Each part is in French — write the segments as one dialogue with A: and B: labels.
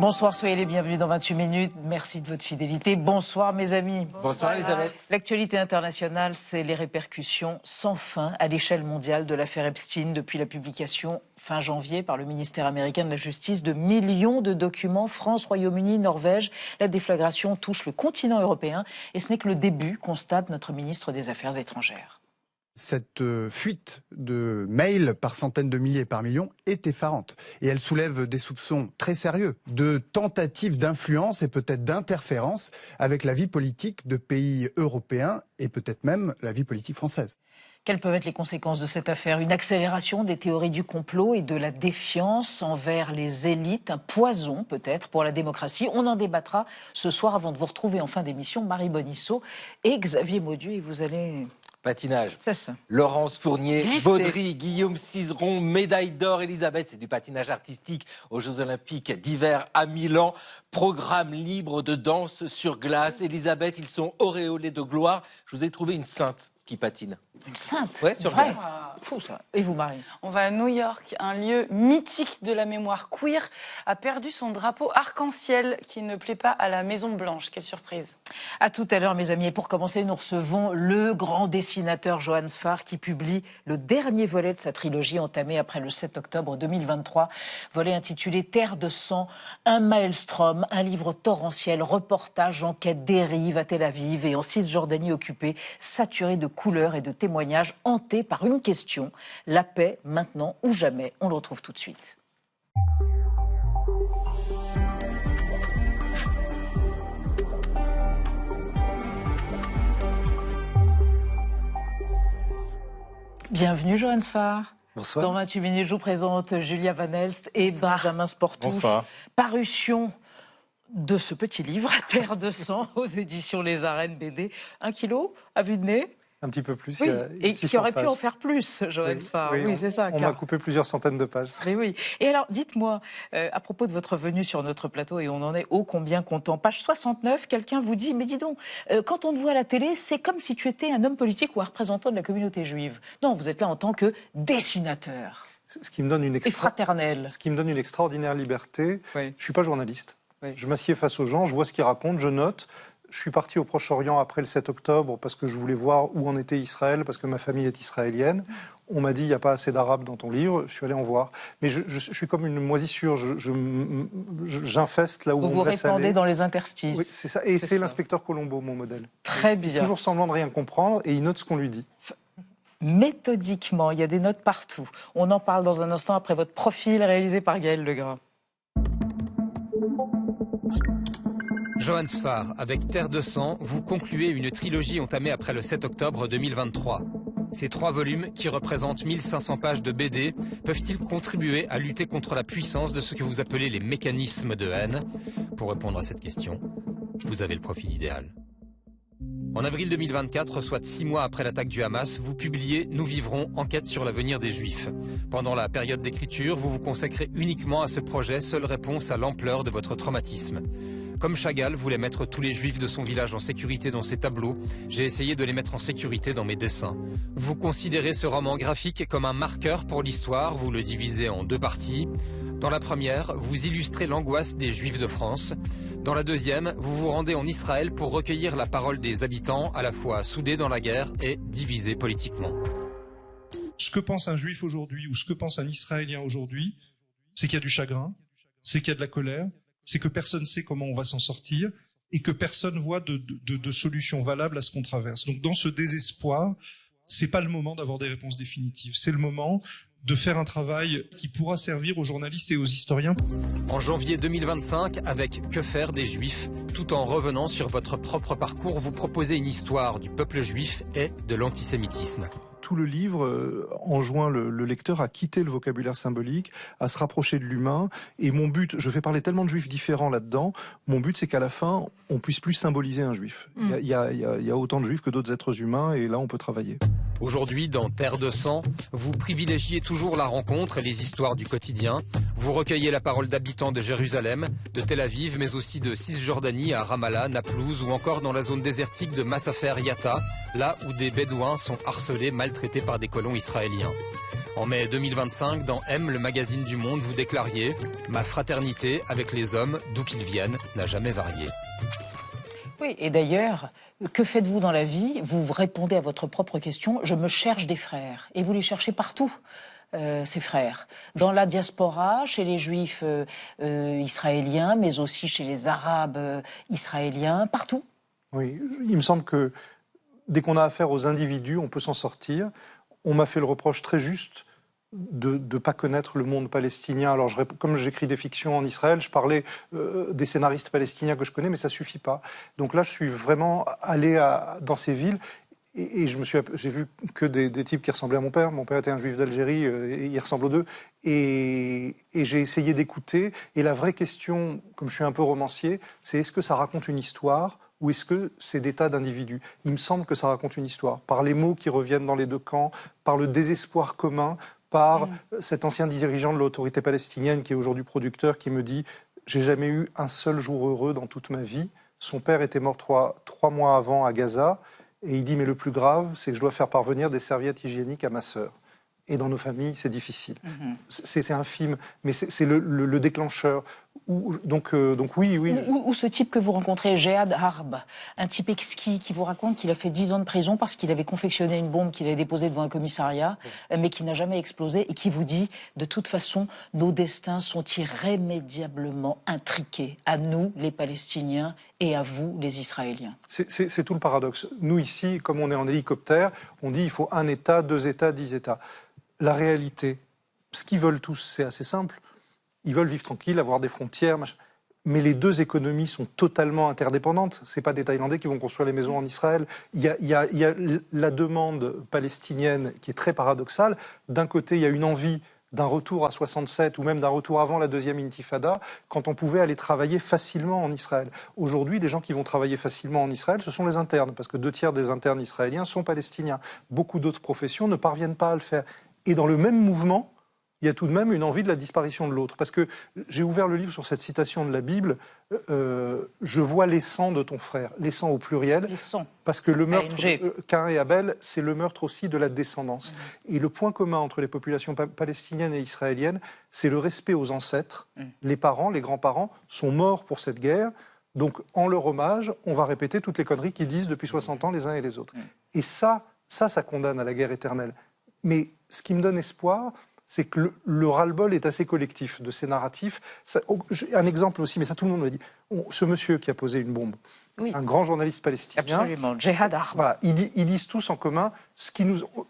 A: Bonsoir, soyez les bienvenus dans 28 minutes. Merci de votre fidélité. Bonsoir mes amis.
B: Bonsoir Elisabeth.
A: L'actualité internationale, c'est les répercussions sans fin à l'échelle mondiale de l'affaire Epstein depuis la publication fin janvier par le ministère américain de la Justice de millions de documents France, Royaume-Uni, Norvège. La déflagration touche le continent européen et ce n'est que le début, constate notre ministre des Affaires étrangères.
C: Cette fuite de mails par centaines de milliers et par millions est effarante. Et elle soulève des soupçons très sérieux de tentatives d'influence et peut-être d'interférence avec la vie politique de pays européens et peut-être même la vie politique française.
A: Quelles peuvent être les conséquences de cette affaire? Une accélération des théories du complot et de la défiance envers les élites, un poison peut-être pour la démocratie. On en débattra ce soir avant de vous retrouver en fin d'émission, Marie Bonisseau et Xavier Maudieu. Et vous allez...
B: Patinage.
A: C'est ça.
B: Laurence Fournier, Baudry, Guillaume Cizeron, médaille d'or. Elisabeth, c'est du patinage artistique aux Jeux Olympiques d'hiver à Milan. Programme libre de danse sur glace. Elisabeth, ils sont auréolés de gloire. Je vous ai trouvé une sainte qui patine.
A: Une sainte?
B: Ouais, sur glace.
A: Fou ça. Et vous, Marie?
D: On va à New York, un lieu mythique de la mémoire queer a perdu son drapeau arc-en-ciel qui ne plaît pas à la Maison Blanche. Quelle surprise.
A: À tout à l'heure, mes amis. Et pour commencer, nous recevons le grand dessinateur Johan Sfar qui publie le dernier volet de sa trilogie entamée après le 7 octobre 2023. Volet intitulé Terre de sang, un maelstrom, un livre torrentiel, reportage, enquête, dérive à Tel Aviv et en Cisjordanie occupée, saturé de couleurs et de témoignages, hanté par une question, la paix maintenant ou jamais. On le retrouve tout de suite. Bienvenue Johan Sfar.
E: Bonsoir.
A: Dans 28 minutes, je vous présente Julia Van Elst et Benjamin Sportouche.
E: Bonsoir.
A: Parution de ce petit livre, Terre de sang, aux éditions Les Arènes BD. 1 kilo à vue de nez.
E: Un petit peu plus.
A: Oui,
E: il y a
A: et qui
E: 600
A: aurait
E: pages.
A: pu en faire plus, Johan Sfar. Oui, c'est ça.
E: On m'a coupé plusieurs centaines de pages.
A: Mais oui. Et alors, dites-moi, à propos de votre venue sur notre plateau, et on en est ô combien content. Page 69, quelqu'un vous dit, mais dis donc, quand on te voit à la télé, c'est comme si tu étais un homme politique ou un représentant de la communauté juive. Non, vous êtes là en tant que dessinateur.
E: Ce qui me donne une
A: Et fraternel.
E: Ce qui me donne une extraordinaire liberté.
A: Oui.
E: Je suis pas journaliste.
A: Oui.
E: Je m'assieds face aux gens, je vois ce qu'ils racontent, je note. Je suis parti au Proche-Orient après le 7 octobre parce que je voulais voir où en était Israël, parce que ma famille est israélienne. On m'a dit, il n'y a pas assez d'arabes dans ton livre. Je suis allé en voir. Mais je suis comme une moisissure. J'infeste là où
A: Vous
E: on
A: vous
E: me laisse aller.
A: répandez dans les interstices.
E: Oui, c'est ça. Et c'est
A: ça.
E: l'inspecteur Colombo, mon modèle.
A: Très
E: Il fait
A: bien.
E: toujours semblant de rien comprendre et il note ce qu'on lui dit.
A: Méthodiquement, il y a des notes partout. On en parle dans un instant après votre profil réalisé par Gaël Legras.
F: Johan Sfar, avec Terre de sang, vous concluez une trilogie entamée après le 7 octobre 2023. Ces 3 volumes, qui représentent 1500 pages de BD, peuvent-ils contribuer à lutter contre la puissance de ce que vous appelez les mécanismes de haine? Pour répondre à cette question, vous avez le profil idéal. En avril 2024, soit 6 mois après l'attaque du Hamas, vous publiez « Nous vivrons, enquête sur l'avenir des Juifs ». Pendant la période d'écriture, vous vous consacrez uniquement à ce projet, seule réponse à l'ampleur de votre traumatisme. Comme Chagall voulait mettre tous les Juifs de son village en sécurité dans ses tableaux, j'ai essayé de les mettre en sécurité dans mes dessins. Vous considérez ce roman graphique comme un marqueur pour l'histoire, vous le divisez en 2 parties. Dans la première, vous illustrez l'angoisse des Juifs de France. Dans la deuxième, vous vous rendez en Israël pour recueillir la parole des habitants, à la fois soudés dans la guerre et divisés politiquement.
G: Ce que pense un Juif aujourd'hui ou ce que pense un Israélien aujourd'hui, c'est qu'il y a du chagrin, c'est qu'il y a de la colère, c'est que personne ne sait comment on va s'en sortir et que personne voit de solution valable à ce qu'on traverse. Donc dans ce désespoir, c'est pas le moment d'avoir des réponses définitives, c'est le moment de faire un travail qui pourra servir aux journalistes et aux historiens.
F: En janvier 2025, avec Que faire des Juifs, tout en revenant sur votre propre parcours, vous proposez une histoire du peuple juif et de l'antisémitisme.
E: Tout le livre enjoint le lecteur à quitter le vocabulaire symbolique, à se rapprocher de l'humain. Et mon but, je fais parler tellement de juifs différents là-dedans, mon but c'est qu'à la fin, on puisse plus symboliser un juif. Il y a autant de juifs que d'autres êtres humains et là on peut travailler.
F: Aujourd'hui, dans Terre de sang, vous privilégiez toujours la rencontre et les histoires du quotidien. Vous recueillez la parole d'habitants de Jérusalem, de Tel Aviv, mais aussi de Cisjordanie à Ramallah, Naplouse ou encore dans la zone désertique de Massafer Yatta, là où des Bédouins sont harcelés, maltraités par des colons israéliens. En mai 2025, dans M, le magazine du Monde, vous déclariez « Ma fraternité avec les hommes, d'où qu'ils viennent, n'a jamais varié ».
A: Oui, et d'ailleurs, que faites-vous dans la vie? Vous répondez à votre propre question, je me cherche des frères. Et vous les cherchez partout, ces frères. Dans la diaspora, chez les juifs israéliens, mais aussi chez les arabes israéliens, partout.
E: Oui, il me semble que dès qu'on a affaire aux individus, on peut s'en sortir. On m'a fait le reproche très juste de ne pas connaître le monde palestinien. Alors, comme j'écris des fictions en Israël, je parlais des scénaristes palestiniens que je connais, mais ça ne suffit pas. Donc là, je suis vraiment allé dans ces villes et j'ai vu que des types qui ressemblaient à mon père. Mon père était un juif d'Algérie, et il ressemble aux deux. Et j'ai essayé d'écouter. Et la vraie question, comme je suis un peu romancier, c'est est-ce que ça raconte une histoire ou est-ce que c'est des tas d'individus? Il me semble que ça raconte une histoire, par les mots qui reviennent dans les deux camps, par le désespoir commun, par cet ancien dirigeant de l'autorité palestinienne qui est aujourd'hui producteur, qui me dit « J'ai jamais eu un seul jour heureux dans toute ma vie. Son père était mort trois mois avant à Gaza. Et il dit « Mais le plus grave, c'est que je dois faire parvenir des serviettes hygiéniques à ma sœur. » Et dans nos familles, c'est difficile. C'est infime, mais c'est le déclencheur. Donc oui.
A: Ou ce type que vous rencontrez, Jehad Harb, un type exquis qui vous raconte qu'il a fait 10 ans de prison parce qu'il avait confectionné une bombe qu'il avait déposée devant un commissariat, mais qui n'a jamais explosé, et qui vous dit, de toute façon, nos destins sont irrémédiablement intriqués, à nous, les Palestiniens, et à vous, les Israéliens.
E: C'est tout le paradoxe. Nous, ici, comme on est en hélicoptère, on dit il faut 1 État, 2 États, 10 États. La réalité, ce qu'ils veulent tous, c'est assez simple. Ils veulent vivre tranquille, avoir des frontières, machin. Mais les deux économies sont totalement interdépendantes. Ce n'est pas des Thaïlandais qui vont construire les maisons en Israël. Il y a la demande palestinienne qui est très paradoxale. D'un côté, il y a une envie d'un retour à 67 ou même d'un retour avant la deuxième intifada, quand on pouvait aller travailler facilement en Israël. Aujourd'hui, les gens qui vont travailler facilement en Israël, ce sont les internes, parce que 2 tiers des internes israéliens sont palestiniens. Beaucoup d'autres professions ne parviennent pas à le faire. Et dans le même mouvement, il y a tout de même une envie de la disparition de l'autre. Parce que j'ai ouvert le livre sur cette citation de la Bible, je vois les sangs de ton frère, les sangs au pluriel, parce que le meurtre, Caïn et Abel, c'est le meurtre aussi de la descendance. Et le point commun entre les populations palestiniennes et israéliennes, c'est le respect aux ancêtres. Les parents, les grands-parents sont morts pour cette guerre, donc en leur hommage, on va répéter toutes les conneries qu'ils disent depuis 60 ans les uns et les autres. Et ça condamne à la guerre éternelle. Mais ce qui me donne espoir, c'est que le ras-le-bol est assez collectif de ces narratifs. Un exemple aussi, mais ça tout le monde me dit. Ce monsieur qui a posé une bombe, un grand journaliste palestinien.
A: Absolument, Jehad Harb.
E: Voilà, ils disent tous en commun,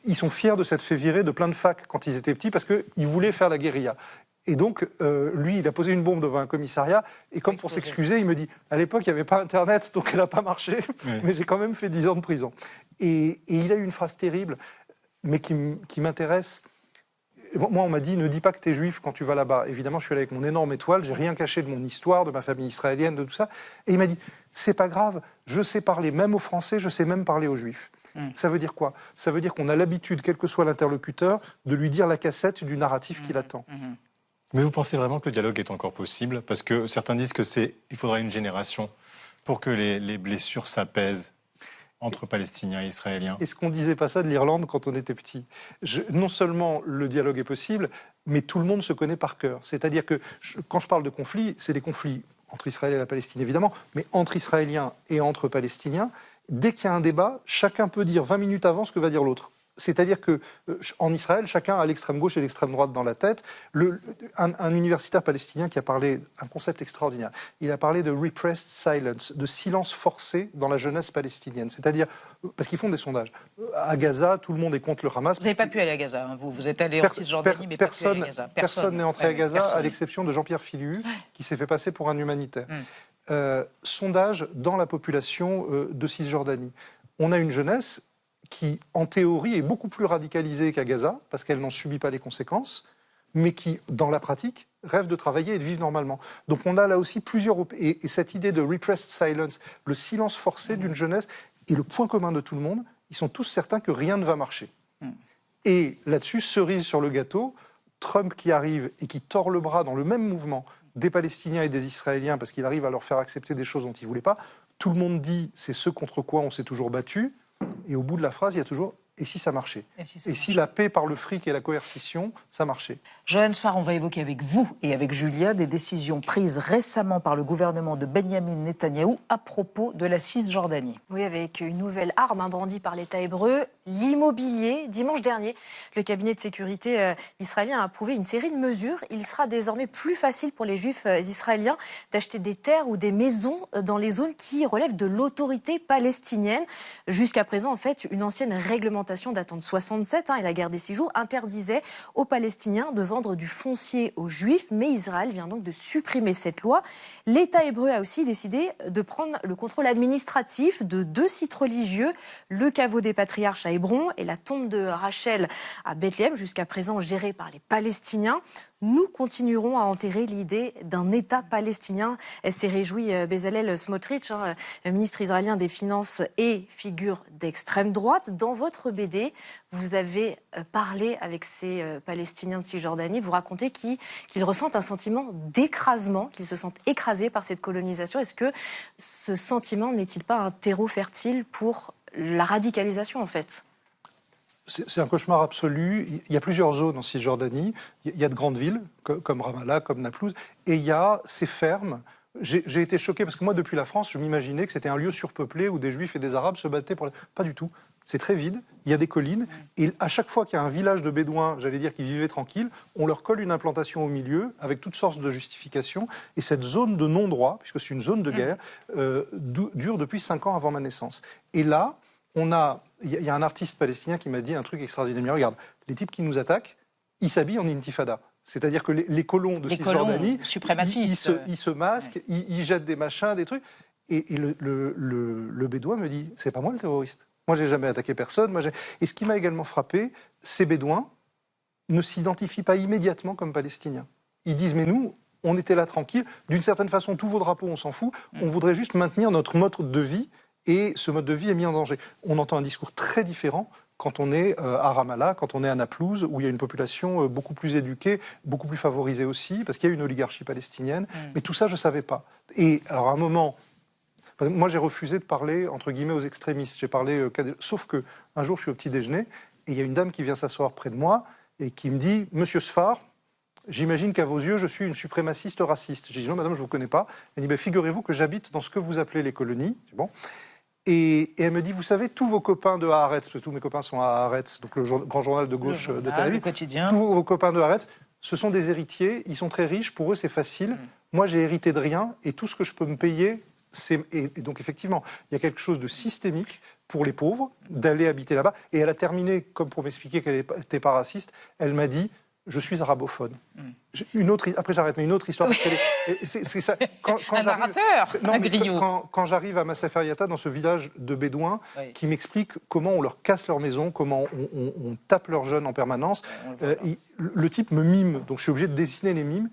E: ils sont fiers de s'être fait virer de plein de facs quand ils étaient petits parce qu'ils voulaient faire la guérilla. Et donc, lui, il a posé une bombe devant un commissariat, et comme pour s'excuser, il me dit, à l'époque, il n'y avait pas Internet, donc elle n'a pas marché, mais j'ai quand même fait 10 ans de prison. Et il a eu une phrase terrible, mais qui m'intéresse. Moi, on m'a dit, ne dis pas que tu es juif quand tu vas là-bas. Évidemment, je suis allé avec mon énorme étoile, j'ai rien caché de mon histoire, de ma famille israélienne, de tout ça. Et il m'a dit, c'est pas grave, je sais parler même aux Français, je sais même parler aux Juifs. Ça veut dire quoi? Ça veut dire qu'on a l'habitude, quel que soit l'interlocuteur, de lui dire la cassette du narratif qu'il attend.
H: Mais vous pensez vraiment que le dialogue est encore possible? Parce que certains disent qu'il faudra une génération pour que les blessures s'apaisent entre Palestiniens et Israéliens.
E: Est-ce qu'on ne disait pas ça de l'Irlande quand on était petit? Non seulement le dialogue est possible, mais tout le monde se connaît par cœur. C'est-à-dire que quand je parle de conflits, c'est des conflits entre Israël et la Palestine, évidemment, mais entre Israéliens et entre Palestiniens. Dès qu'il y a un débat, chacun peut dire 20 minutes avant ce que va dire l'autre. C'est-à-dire qu'en Israël, chacun a l'extrême gauche et l'extrême droite dans la tête. Un universitaire palestinien qui a parlé d'un concept extraordinaire, il a parlé de repressed silence, de silence forcé dans la jeunesse palestinienne. C'est-à-dire, parce qu'ils font des sondages. À Gaza, tout le monde est contre le Hamas.
A: Vous n'avez pas pu aller à Gaza, hein. Vous êtes allé en Cisjordanie, mais pas pu aller à Gaza.
E: Personne n'est entré à Gaza, à l'exception de Jean-Pierre Philu, qui s'est fait passer pour un humanitaire. Sondage dans la population de Cisjordanie. On a une jeunesse qui, en théorie, est beaucoup plus radicalisée qu'à Gaza, parce qu'elle n'en subit pas les conséquences, mais qui, dans la pratique, rêve de travailler et de vivre normalement. Donc on a là aussi plusieurs... Et cette idée de repressed silence, le silence forcé d'une jeunesse, est le point commun de tout le monde. Ils sont tous certains que rien ne va marcher. Et là-dessus, cerise sur le gâteau, Trump qui arrive et qui tord le bras dans le même mouvement des Palestiniens et des Israéliens, parce qu'il arrive à leur faire accepter des choses dont ils ne voulaient pas. Tout le monde dit, c'est ce contre quoi on s'est toujours battu. Et au bout de la phrase, il y a toujours et si ça marchait. Et si la paix par le fric et la coercition, ça marchait.
A: Johan Sfar, on va évoquer avec vous et avec Julia des décisions prises récemment par le gouvernement de Benyamin Netanyahou à propos de la Cisjordanie.
I: Oui, avec une nouvelle arme brandie par l'État hébreu, l'immobilier. Dimanche dernier, le cabinet de sécurité israélien a approuvé une série de mesures. Il sera désormais plus facile pour les juifs israéliens d'acheter des terres ou des maisons dans les zones qui relèvent de l'autorité palestinienne. Jusqu'à présent, en fait, une ancienne réglementation datant de 67 et la guerre des 6 jours interdisait aux Palestiniens de vendre du foncier aux Juifs, mais Israël vient donc de supprimer cette loi. L'État hébreu a aussi décidé de prendre le contrôle administratif de 2 sites religieux, le caveau des patriarches à Hébron et la tombe de Rachel à Bethléem, jusqu'à présent gérés par les Palestiniens. Nous continuerons à enterrer l'idée d'un État palestinien. Elle s'est réjouie Bezalel Smotrich, ministre israélien des Finances et figure d'extrême droite. Dans votre BD, vous avez parlé avec ces Palestiniens de Cisjordanie. Vous racontez qu'ils ressentent un sentiment d'écrasement, qu'ils se sentent écrasés par cette colonisation. Est-ce que ce sentiment n'est-il pas un terreau fertile pour la radicalisation, en fait ?
E: C'est un cauchemar absolu. Il y a plusieurs zones en Cisjordanie. Il y a de grandes villes, comme Ramallah, comme Naplouse, et il y a ces fermes. J'ai été choqué, parce que moi, depuis la France, je m'imaginais que c'était un lieu surpeuplé où des Juifs et des Arabes se battaient pour... Pas du tout. C'est très vide, il y a des collines, et à chaque fois qu'il y a un village de Bédouins, j'allais dire, qui vivaient tranquilles, on leur colle une implantation au milieu, avec toutes sortes de justifications, et cette zone de non-droit, puisque c'est une zone de guerre, dure depuis 5 ans avant ma naissance. Et là, il y a un artiste palestinien qui m'a dit un truc extraordinaire. Mais regarde, les types qui nous attaquent, ils s'habillent en intifada. C'est-à-dire que les colons de Cisjordanie, ils se masquent, ils jettent des machins, des trucs. Et le Bédouin me dit, c'est pas moi le terroriste. Moi, j'ai jamais attaqué personne. Et ce qui m'a également frappé, ces Bédouins ne s'identifient pas immédiatement comme Palestiniens. Ils disent, mais nous, on était là tranquille. D'une certaine façon, tous vos drapeaux, on s'en fout. On voudrait juste maintenir notre mode de vie. Et ce mode de vie est mis en danger. On entend un discours très différent quand on est à Ramallah, quand on est à Naplouse, où il y a une population beaucoup plus éduquée, beaucoup plus favorisée aussi, parce qu'il y a une oligarchie palestinienne. Mais tout ça, je ne savais pas. Et alors, à un moment, moi, j'ai refusé de parler, entre guillemets, aux extrémistes. J'ai parlé... Sauf qu'un jour, je suis au petit-déjeuner, et il y a une dame qui vient s'asseoir près de moi, et qui me dit « Monsieur Sfar, j'imagine qu'à vos yeux, je suis une suprémaciste raciste. » J'ai dit « Non, madame, je ne vous connais pas. » Elle dit « Figurez-vous que j'habite dans ce que vous appelez les colonies. » Bon. Et elle me dit, vous savez, tous vos copains de Haaretz, parce que tous mes copains sont à Haaretz, donc le grand journal de gauche de Tel Aviv, tous vos copains de Haaretz, ce sont des héritiers, ils sont très riches, pour eux c'est facile. Moi j'ai hérité de rien, et tout ce que je peux me payer, c'est... Et donc effectivement, il y a quelque chose de systémique pour les pauvres, d'aller habiter là-bas. Et elle a terminé, comme pour m'expliquer qu'elle n'était pas raciste, elle m'a dit, je suis arabophone. Après j'arrête, mais une autre histoire. C'est ça. Quand j'arrive à Massaferiata, dans ce village de Bédouins, qui m'explique comment on leur casse leur maison, comment on tape leurs jeunes en permanence, le type me mime, donc je suis obligé de dessiner les mimes,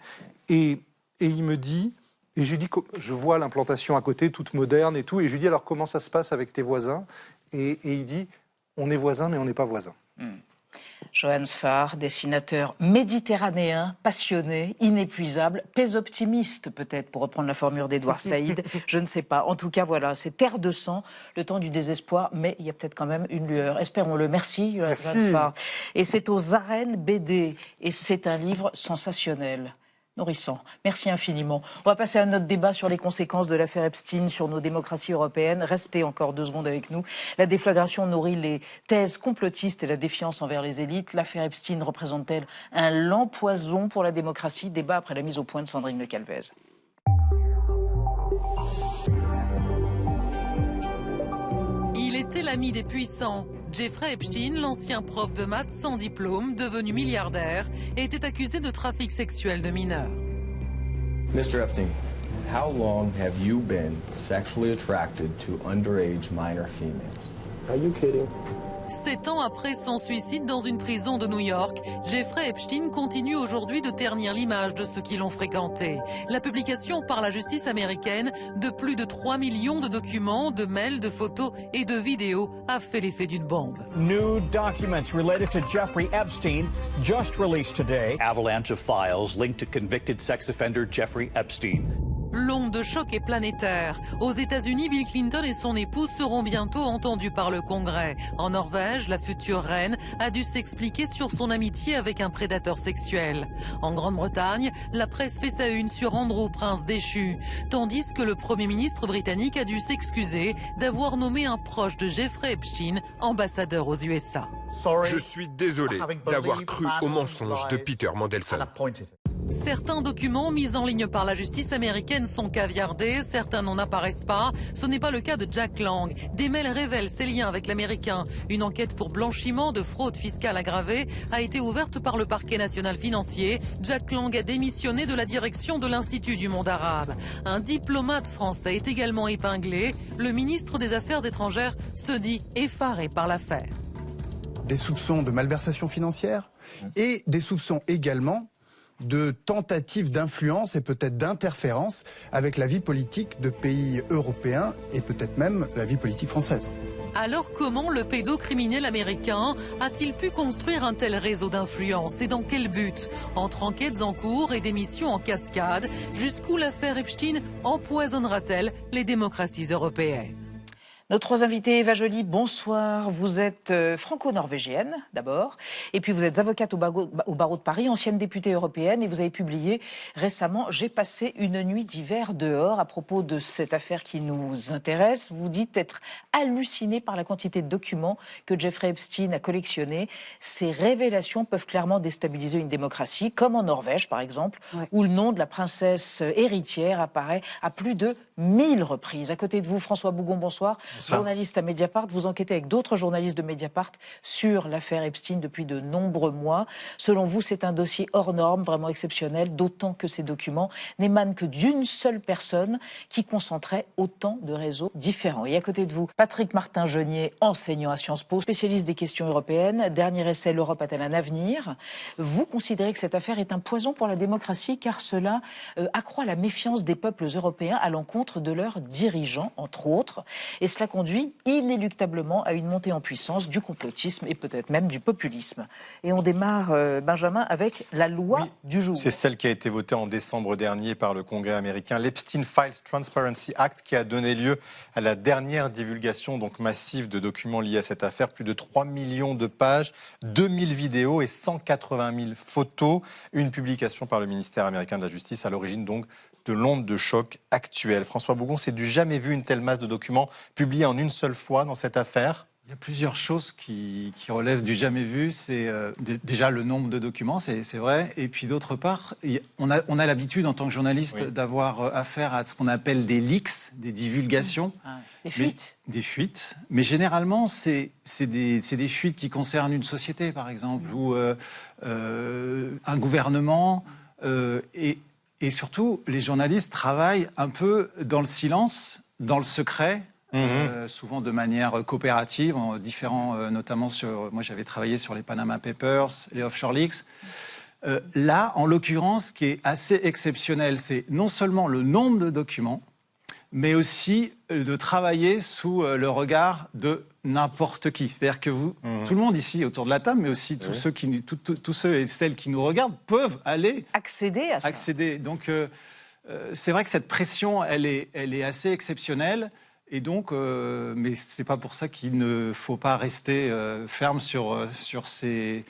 E: et il me dit, et je lui dis, je vois l'implantation à côté, toute moderne et tout, et je lui dis, alors comment ça se passe avec tes voisins ? Et il dit, on est voisins, mais on n'est pas voisins.
A: Johan Sfar, dessinateur méditerranéen, passionné, inépuisable, optimiste peut-être, pour reprendre la formule d'Edouard Saïd, je ne sais pas. En tout cas, voilà, c'est terre de sang, le temps du désespoir, mais il y a peut-être quand même une lueur. Espérons-le. Merci, Johan Sfar. Et c'est aux arènes BD, et c'est un livre sensationnel. Nourrissant. Merci infiniment. On va passer à notre débat sur les conséquences de l'affaire Epstein sur nos démocraties européennes. Restez encore 2 secondes avec nous. La déflagration nourrit les thèses complotistes et la défiance envers les élites. L'affaire Epstein représente-t-elle un lent poison pour la démocratie ? Débat après la mise au point de Sandrine Le Calvez.
J: Il était l'ami des puissants. Jeffrey Epstein, l'ancien prof de maths sans diplôme, devenu milliardaire, était accusé de trafic sexuel de mineurs.
K: Mr. Epstein, how long have you been sexually attracted to underage minor females? Are you kidding?
J: 7 ans après son suicide dans une prison de New York, Jeffrey Epstein continue aujourd'hui de ternir l'image de ceux qui l'ont fréquenté. La publication par la justice américaine de plus de 3 millions de documents, de mails, de photos et de vidéos a fait l'effet d'une bombe.
L: New documents related to Jeffrey Epstein just released today.
M: Avalanche of files linked to convicted sex offender Jeffrey Epstein.
J: L'onde de choc est planétaire. Aux États-Unis, Bill Clinton et son épouse seront bientôt entendus par le Congrès. En Norvège, la future reine a dû s'expliquer sur son amitié avec un prédateur sexuel. En Grande-Bretagne, la presse fait sa une sur Andrew, prince déchu, tandis que le Premier ministre britannique a dû s'excuser d'avoir nommé un proche de Jeffrey Epstein ambassadeur aux USA.
M: Je suis désolé d'avoir cru au mensonge de Peter Mandelson.
J: Certains documents mis en ligne par la justice américaine sont caviardés, certains n'en apparaissent pas. Ce n'est pas le cas de Jack Lang. Des mails révèlent ses liens avec l'Américain. Une enquête pour blanchiment de fraude fiscale aggravée a été ouverte par le parquet national financier. Jack Lang a démissionné de la direction de l'Institut du monde arabe. Un diplomate français est également épinglé. Le ministre des Affaires étrangères se dit effaré par l'affaire.
C: Des soupçons de malversation financière et des soupçons également de tentatives d'influence et peut-être d'interférence avec la vie politique de pays européens et peut-être même la vie politique française.
J: Alors comment le pédocriminel américain a-t-il pu construire un tel réseau d'influence et dans quel but? Entre enquêtes en cours et démissions en cascade, jusqu'où l'affaire Epstein empoisonnera-t-elle les démocraties européennes?
A: Nos trois invités, Eva Joly, bonsoir. Vous êtes franco-norvégienne, d'abord, et puis vous êtes avocate au barreau de Paris, ancienne députée européenne, et vous avez publié récemment « J'ai passé une nuit d'hiver dehors » à propos de cette affaire qui nous intéresse. Vous dites être halluciné par la quantité de documents que Jeffrey Epstein a collectionnés. Ces révélations peuvent clairement déstabiliser une démocratie, comme en Norvège, par exemple, où le nom de la princesse héritière apparaît à plus de 1000 reprises. À côté de vous, François Bougon, bonsoir. Journaliste à Mediapart, vous enquêtez avec d'autres journalistes de Mediapart sur l'affaire Epstein depuis de nombreux mois. Selon vous, c'est un dossier hors norme, vraiment exceptionnel, d'autant que ces documents n'émanent que d'une seule personne qui concentrait autant de réseaux différents. Et à côté de vous, Patrick Martin-Genier, enseignant à Sciences Po, spécialiste des questions européennes. Dernier essai, l'Europe a-t-elle un avenir? Vous considérez que cette affaire est un poison pour la démocratie car cela accroît la méfiance des peuples européens à l'encontre de leurs dirigeants, entre autres. Et cela conduit inéluctablement à une montée en puissance du complotisme et peut-être même du populisme. Et on démarre, Benjamin, avec la loi du jour.
H: C'est celle qui a été votée en décembre dernier par le Congrès américain, l'Epstein Files Transparency Act, qui a donné lieu à la dernière divulgation donc massive de documents liés à cette affaire. Plus de 3 millions de pages, 2000 vidéos et 180 000 photos. Une publication par le ministère américain de la Justice à l'origine donc de l'onde de choc actuelle. François Bougon, c'est du jamais vu une telle masse de documents publiés en une seule fois dans cette affaire?
N: Il y a plusieurs choses qui relèvent du jamais vu. C'est déjà le nombre de documents, c'est vrai. Et puis d'autre part, on a l'habitude en tant que journaliste d'avoir affaire à ce qu'on appelle des leaks, des divulgations.
A: Des fuites.
N: Des fuites. Mais généralement, c'est des fuites qui concernent une société, par exemple, ou un gouvernement. Et surtout, les journalistes travaillent un peu dans le silence, dans le secret, souvent de manière coopérative, notamment moi j'avais travaillé sur les Panama Papers, les Offshore Leaks. Là, en l'occurrence, ce qui est assez exceptionnel, c'est non seulement le nombre de documents, mais aussi de travailler sous le regard de n'importe qui. C'est-à-dire que tout le monde ici autour de la table, mais aussi tous ceux et celles qui nous regardent peuvent aller
A: accéder à ça.
N: Donc c'est vrai que cette pression, elle est assez exceptionnelle. Et donc, mais c'est pas pour ça qu'il ne faut pas rester ferme sur ses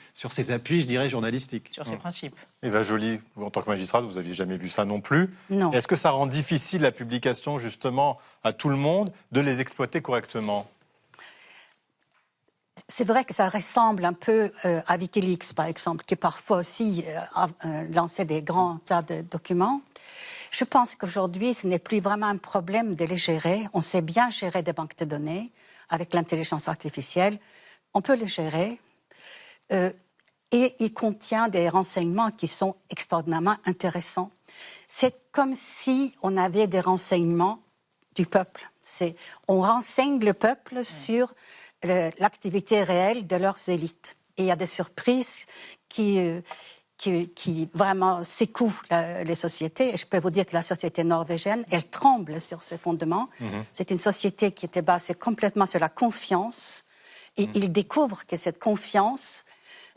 N: appuis, je dirais, journalistiques.
A: Sur ses principes.
H: Eva Joly, vous en tant que magistrate, vous n'aviez jamais vu ça non plus.
I: Non.
H: Est-ce que ça rend difficile la publication, justement, à tout le monde, de les exploiter correctement?
O: C'est vrai que ça ressemble un peu à Wikileaks, par exemple, qui parfois aussi a lancé des grands tas de documents. Je pense qu'aujourd'hui, ce n'est plus vraiment un problème de les gérer. On sait bien gérer des banques de données avec l'intelligence artificielle. On peut les gérer. Et il contient des renseignements qui sont extraordinairement intéressants. C'est comme si on avait des renseignements du peuple. On renseigne le peuple sur l'activité réelle de leurs élites. Et il y a des surprises qui vraiment secouent les sociétés. Et je peux vous dire que la société norvégienne, elle tremble sur ses fondements. C'est une société qui était basée complètement sur la confiance. Et ils découvrent que cette confiance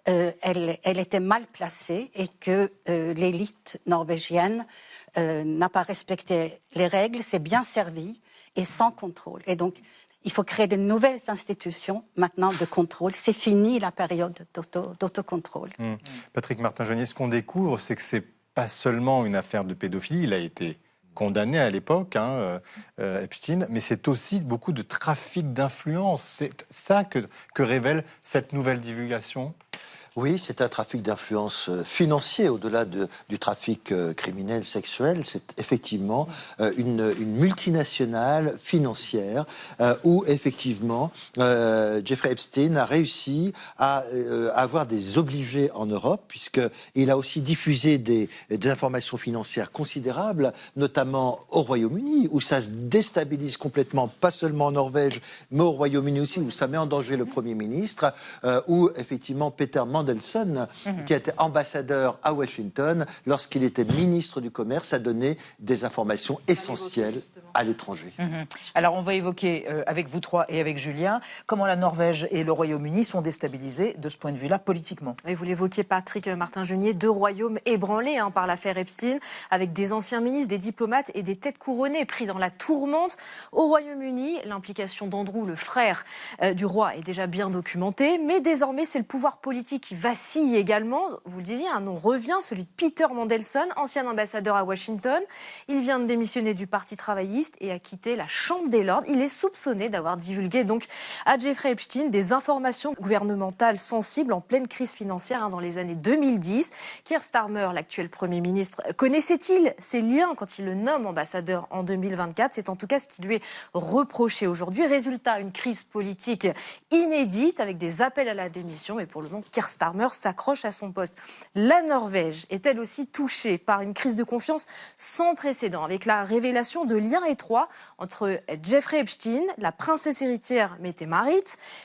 O: elle était mal placée et que l'élite norvégienne n'a pas respecté les règles, s'est bien servie et sans contrôle. Et donc, il faut créer de nouvelles institutions maintenant de contrôle. C'est fini la période d'autocontrôle.
H: Patrick Martin-Jeunier, ce qu'on découvre, c'est que c'est pas seulement une affaire de pédophilie. Il a été condamné à l'époque, Epstein, mais c'est aussi beaucoup de trafic d'influence. C'est ça que révèle cette nouvelle divulgation.
P: Oui, c'est un trafic d'influence financier au-delà du trafic criminel sexuel. C'est effectivement une multinationale financière où effectivement Jeffrey Epstein a réussi à avoir des obligés en Europe, puisqu'il a aussi diffusé des informations financières considérables, notamment au Royaume-Uni, où ça se déstabilise complètement, pas seulement en Norvège, mais au Royaume-Uni aussi, où ça met en danger le Premier ministre, où effectivement Peter Mandelson, qui était ambassadeur à Washington, lorsqu'il était ministre du Commerce, a donné des informations essentielles à l'étranger.
A: Alors, on va évoquer avec vous trois et avec Julien comment la Norvège et le Royaume-Uni sont déstabilisés de ce point de vue-là politiquement.
I: Et vous l'évoquiez, Patrick Martin-Jeunier, 2 royaumes ébranlés par l'affaire Epstein, avec des anciens ministres, des diplomates et des têtes couronnées pris dans la tourmente. Au Royaume-Uni, l'implication d'Andrew, le frère du roi, est déjà bien documentée, mais désormais, c'est le pouvoir politique qui vacille également. Vous le disiez, un nom revient, celui de Peter Mandelson, ancien ambassadeur à Washington. Il vient de démissionner du Parti travailliste et a quitté la Chambre des Lords. Il est soupçonné d'avoir divulgué donc à Jeffrey Epstein des informations gouvernementales sensibles en pleine crise financière dans les années 2010. Keir Starmer, l'actuel Premier ministre, connaissait-il ces liens quand il le nomme ambassadeur en 2024 ? C'est en tout cas ce qui lui est reproché aujourd'hui. Résultat, une crise politique inédite avec des appels à la démission. Mais pour le moment, Keir Starmer s'accroche à son poste. La Norvège est elle aussi touchée par une crise de confiance sans précédent, avec la révélation de liens étroits entre Jeffrey Epstein, la princesse héritière Mette-Marit,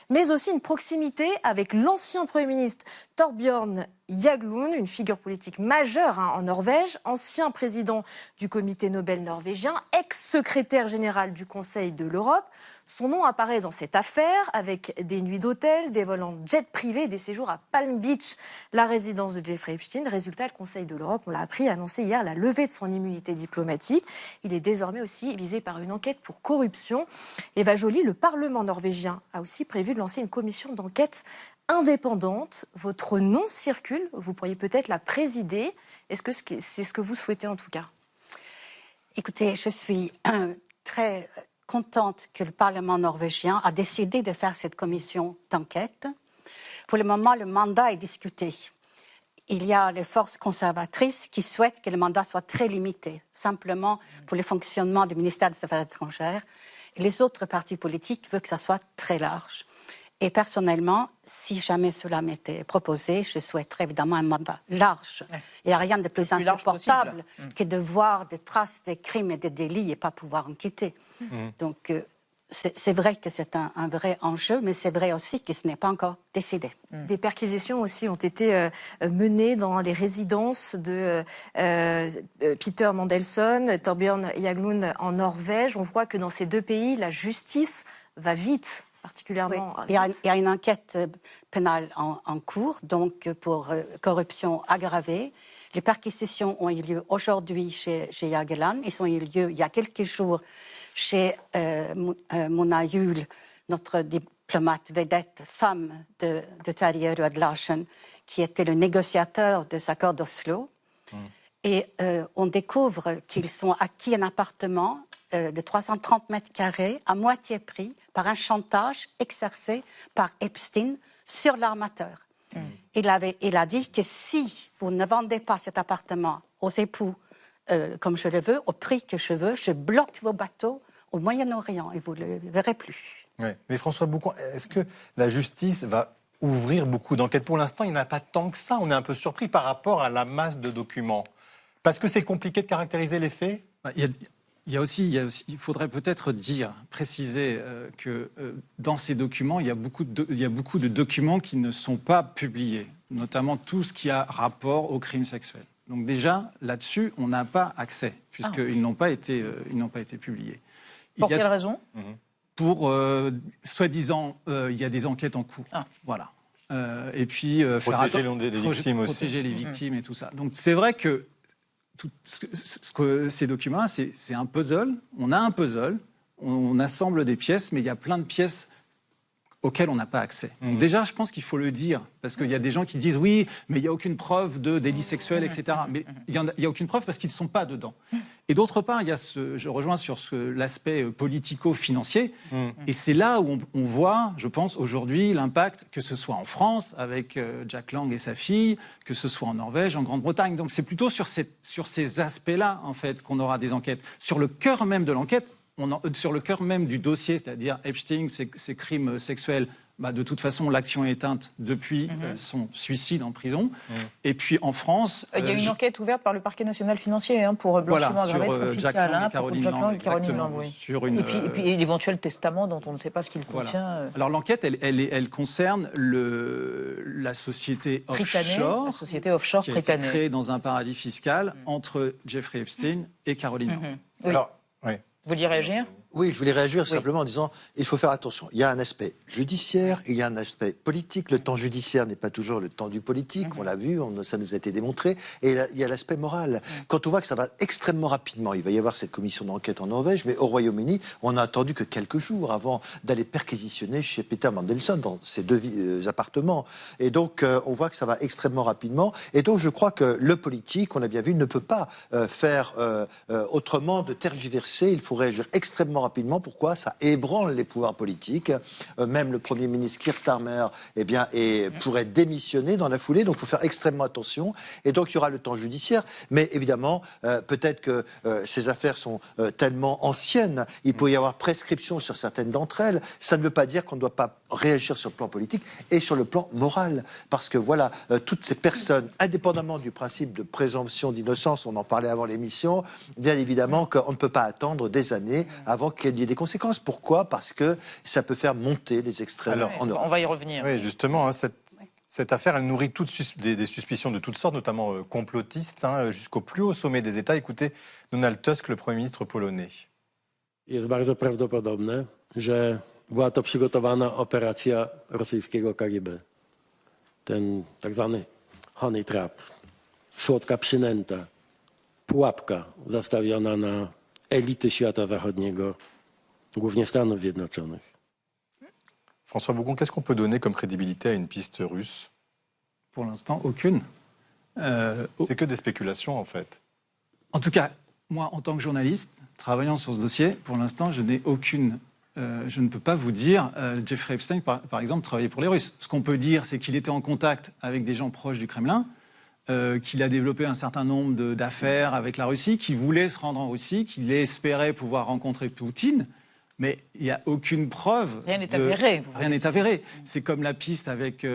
I: mais aussi une proximité avec l'ancien Premier ministre Thorbjørn Jagland, une figure politique majeure en Norvège, ancien président du comité Nobel norvégien, ex-secrétaire général du Conseil de l'Europe. Son nom apparaît dans cette affaire avec des nuits d'hôtel, des vols en jet privé et des séjours à Palm Beach, la résidence de Jeffrey Epstein. Résultat, le Conseil de l'Europe, on l'a appris, a annoncé hier la levée de son immunité diplomatique. Il est désormais aussi visé par une enquête pour corruption. Eva Joly, le Parlement norvégien a aussi prévu de lancer une commission d'enquête indépendante. Votre nom circule, vous pourriez peut-être la présider. Est-ce que c'est ce que vous souhaitez en tout cas ?
O: Écoutez, je suis très contente que le Parlement norvégien a décidé de faire cette commission d'enquête. Pour le moment, le mandat est discuté. Il y a les forces conservatrices qui souhaitent que le mandat soit très limité, simplement pour le fonctionnement du ministère des Affaires étrangères. Et les autres partis politiques veulent que ça soit très large. Et personnellement, si jamais cela m'était proposé, je souhaiterais évidemment un mandat large. Il n'y a rien de plus insupportable que de voir des traces des crimes et des délits et pas pouvoir enquêter. Donc, c'est vrai que c'est un vrai enjeu, mais c'est vrai aussi que ce n'est pas encore décidé.
I: Des perquisitions aussi ont été menées dans les résidences de Peter Mandelson, Thorbjørn Jagland en Norvège. On voit que dans ces 2 pays, la justice va vite. Particulièrement.
O: Oui, il y a une enquête pénale en cours, donc pour corruption aggravée. Les perquisitions ont eu lieu aujourd'hui chez Jagland. Ils ont eu lieu il y a quelques jours chez Mona Juul, notre diplomate vedette femme de Terje Rød-Larsen, qui était le négociateur des accords d'Oslo. Et on découvre qu'ils ont acquis un appartement de 330 mètres carrés à moitié prix par un chantage exercé par Epstein sur l'armateur. Il a dit que si vous ne vendez pas cet appartement aux époux comme je le veux, au prix que je veux, je bloque vos bateaux au Moyen-Orient et vous ne le verrez plus.
H: Ouais. Mais François Boucan, est-ce que la justice va ouvrir beaucoup d'enquêtes ? Pour l'instant, il n'y en a pas tant que ça. On est un peu surpris par rapport à la masse de documents. Parce que c'est compliqué de caractériser les faits ?
N: Il faudrait peut-être préciser que dans ces documents, il y a beaucoup de documents qui ne sont pas publiés, notamment tout ce qui a rapport aux crimes sexuels. Donc déjà, là-dessus, on n'a pas accès, puisqu'ils n'ont pas été publiés.
A: Pour quelle raison ?
N: Pour, soi-disant, il y a des enquêtes en cours. Voilà. et puis
H: protéger les victimes aussi.
N: Protéger les victimes et tout ça. Donc c'est vrai que ces documents, c'est un puzzle. On a un puzzle, on assemble des pièces, mais il y a plein de pièces auxquelles on n'a pas accès. Donc déjà, je pense qu'il faut le dire, parce qu'il y a des gens qui disent oui, mais il n'y a aucune preuve de délit sexuel, etc. Mais il n'y a aucune preuve parce qu'ils ne sont pas dedans. Et d'autre part, il y a je rejoins sur l'aspect politico-financier, et c'est là où on voit, je pense, aujourd'hui, l'impact, que ce soit en France, avec Jack Lang et sa fille, que ce soit en Norvège, en Grande-Bretagne. Donc c'est plutôt sur ces aspects-là, en fait, qu'on aura des enquêtes. Sur le cœur même de l'enquête, sur le cœur même du dossier, c'est-à-dire Epstein, ses crimes sexuels, de toute façon, l'action est éteinte depuis son suicide en prison. Et puis en France...
A: Il y a une enquête ouverte par le parquet national financier pour blanchiment aggravé de fraude fiscale.
N: Jack Lang et Caroline Lang.
A: Oui. Et puis l'éventuel testament dont on ne sait pas ce qu'il contient.
N: Alors l'enquête, elle concerne la société offshore,
A: la société offshore
N: qui a été créée dans un paradis fiscal entre Jeffrey Epstein et Caroline Lang.
A: Oui.
H: Alors, oui.
A: Vous vouliez réagir ?
P: Oui, je voulais réagir simplement en disant il faut faire attention. Il y a un aspect judiciaire et il y a un aspect politique. Le temps judiciaire n'est pas toujours le temps du politique, on l'a vu, ça nous a été démontré. Et il y a l'aspect moral. Quand on voit que ça va extrêmement rapidement, il va y avoir cette commission d'enquête en Norvège, mais au Royaume-Uni, on n'a attendu que quelques jours avant d'aller perquisitionner chez Peter Mandelson dans ses 2 appartements. Et donc, on voit que ça va extrêmement rapidement. Et donc, je crois que le politique, on a bien vu, ne peut pas faire autrement de tergiverser. Il faut réagir extrêmement rapidement. Pourquoi ? Ça ébranle les pouvoirs politiques. Même le Premier ministre Keir Starmer pourrait démissionner dans la foulée. Donc il faut faire extrêmement attention. Et donc il y aura le temps judiciaire. Mais évidemment, peut-être que ces affaires sont tellement anciennes, il peut y avoir prescription sur certaines d'entre elles. Ça ne veut pas dire qu'on ne doit pas réagir sur le plan politique et sur le plan moral. Parce que voilà, toutes ces personnes, indépendamment du principe de présomption d'innocence, on en parlait avant l'émission, bien évidemment qu'on ne peut pas attendre des années avant qu'il y ait des conséquences. Pourquoi ? Parce que ça peut faire monter les extrêmes en Europe.
A: On va y revenir.
H: Oui, justement, cette affaire, elle nourrit des suspicions de toutes sortes, notamment complotistes, jusqu'au plus haut sommet des États. Écoutez Donald Tusk, le Premier ministre polonais.
Q: Jest bardzo prawdopodobne, że była to przygotowana operacja rosyjskiego KGB. Ten tak zwany honey trap, słodka przynęta, pułapka zastawiona na elity świata zachodniego, głównie Stanów Zjednoczonych.
H: François Bougon, qu'est-ce qu'on peut donner comme crédibilité à une piste russe ?
N: Pour l'instant, aucune.
H: C'est que des spéculations, en fait.
N: En tout cas, moi, en tant que journaliste, travaillant sur ce dossier, pour l'instant, je n'ai aucune... je ne peux pas vous dire, Jeffrey Epstein, par exemple, travaillait pour les Russes. Ce qu'on peut dire, c'est qu'il était en contact avec des gens proches du Kremlin, qu'il a développé un certain nombre d'affaires avec la Russie, qu'il voulait se rendre en Russie, qu'il espérait pouvoir rencontrer Poutine, mais il n'y a aucune preuve.
A: Rien n'est avéré.
N: Rien n'est avéré. C'est comme la piste avec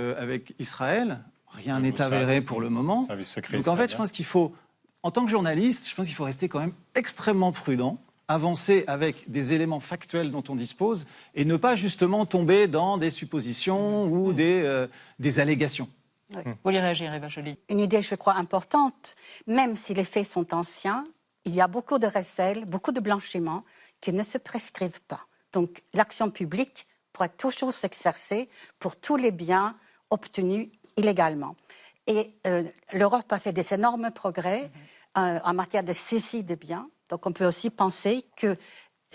N: Israël, rien n'est avéré pour le moment. Donc en fait, je pense qu'il faut, en tant que journaliste, je pense qu'il faut rester quand même extrêmement prudent, avancer avec des éléments factuels dont on dispose, et ne pas justement tomber dans des suppositions ou des allégations.
A: Oui. Vous voulez réagir, Eva Joly ?
O: Une idée, je crois, importante. Même si les faits sont anciens, il y a beaucoup de recel, beaucoup de blanchiment qui ne se prescrivent pas. Donc l'action publique pourra toujours s'exercer pour tous les biens obtenus illégalement. Et l'Europe a fait des énormes progrès en matière de saisie de biens. Donc on peut aussi penser que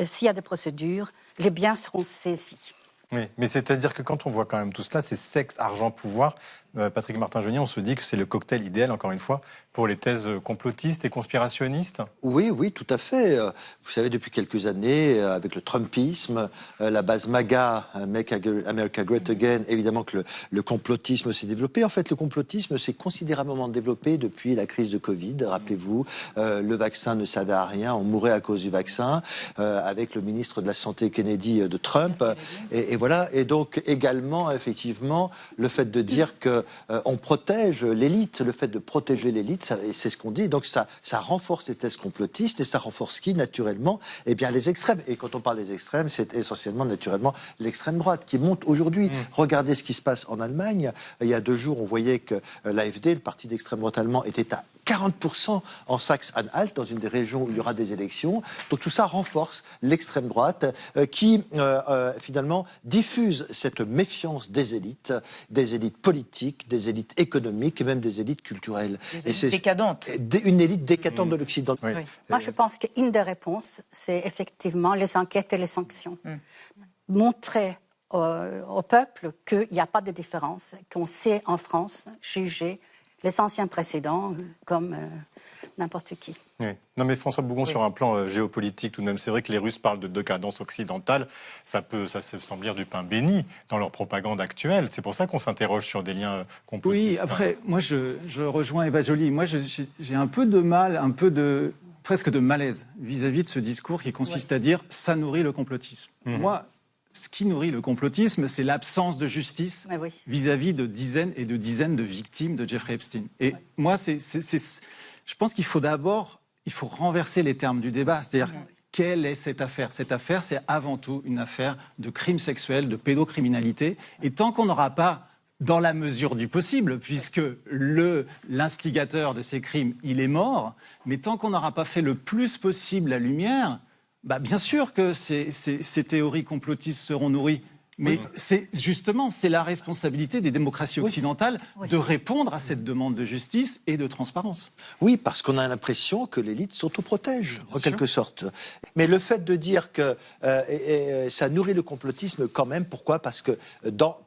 O: s'il y a des procédures, les biens seront saisis.
H: Oui, mais c'est-à-dire que quand on voit quand même tout cela, c'est sexe, argent, pouvoir, Patrick Martin-Genier, on se dit que c'est le cocktail idéal, encore une fois, pour les thèses complotistes et conspirationnistes.
P: Oui, tout à fait. Vous savez, depuis quelques années, avec le Trumpisme, la base MAGA, Make America Great Again, évidemment que le complotisme s'est développé. En fait, le complotisme s'est considérablement développé depuis la crise de Covid. Rappelez-vous, le vaccin ne servait à rien, on mourait à cause du vaccin, avec le ministre de la Santé Kennedy de Trump. Et voilà. Et donc, également, effectivement, le fait de dire que on protège l'élite, le fait de protéger l'élite, c'est ce qu'on dit. Donc ça renforce les thèses complotistes et ça renforce qui, naturellement ? Eh bien, les extrêmes. Et quand on parle des extrêmes, c'est essentiellement, naturellement, l'extrême droite qui monte aujourd'hui. Regardez ce qui se passe en Allemagne. Il y a 2 jours, on voyait que l'AfD, le parti d'extrême droite allemand, était à 40% en Saxe-Anhalt, dans une des régions où il y aura des élections. Donc tout ça renforce l'extrême droite qui finalement diffuse cette méfiance des élites politiques, des élites économiques et même des élites culturelles.
A: Des élites décadentes.
P: Une élite décadente de l'Occident.
O: Oui. Moi, je pense qu'une des réponses, c'est effectivement les enquêtes et les sanctions. Montrer au peuple qu'il n'y a pas de différence, qu'on sait en France juger les anciens précédents comme n'importe qui.
H: Oui. Non mais François Bougon, sur un plan géopolitique tout de même, c'est vrai que les Russes parlent de décadence occidentale, ça se semble dire du pain béni dans leur propagande actuelle. C'est pour ça qu'on s'interroge sur des liens complotistes.
N: Oui, après, moi je rejoins Eva Joly. Moi j'ai un peu de mal, presque de malaise vis-à-vis de ce discours qui consiste à dire ça nourrit le complotisme. Moi, ce qui nourrit le complotisme, c'est l'absence de justice vis-à-vis de dizaines et de dizaines de victimes de Jeffrey Epstein. Et moi, je pense qu'il faut d'abord, renverser les termes du débat. C'est-à-dire, quelle est cette affaire ? Cette affaire, c'est avant tout une affaire de crime sexuel, de pédocriminalité. Et tant qu'on n'aura pas, dans la mesure du possible, puisque l'instigateur de ces crimes, il est mort, mais tant qu'on n'aura pas fait le plus possible la lumière, bien sûr que ces théories complotistes seront nourries. Mais c'est la responsabilité des démocraties occidentales de répondre à cette demande de justice et de transparence.
P: Oui, parce qu'on a l'impression que l'élite s'autoprotège, en quelque sorte. Mais le fait de dire que ça nourrit le complotisme quand même, pourquoi ? Parce que